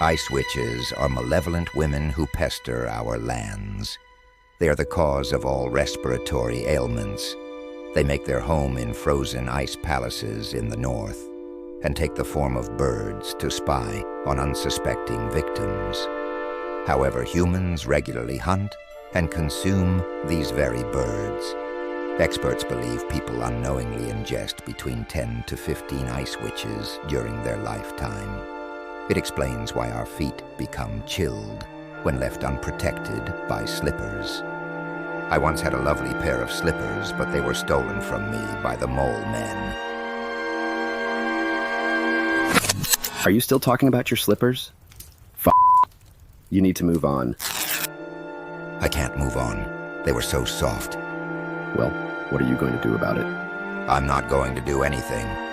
Ice witches are malevolent women who pester our lands. They are the cause of all respiratory ailments. They make their home in frozen ice palaces in the north and take the form of birds to spy on unsuspecting victims. However, humans regularly hunt and consume these very birds. Experts believe people unknowingly ingest between 10 to 15 ice witches during their lifetime. It explains why our feet become chilled when left unprotected by slippers. I once had a lovely pair of slippers, but they were stolen from me by the mole men. Are you still talking about your slippers? You need to move on. I can't move on. They were so soft. Well, what are you going to do about it? I'm not going to do anything.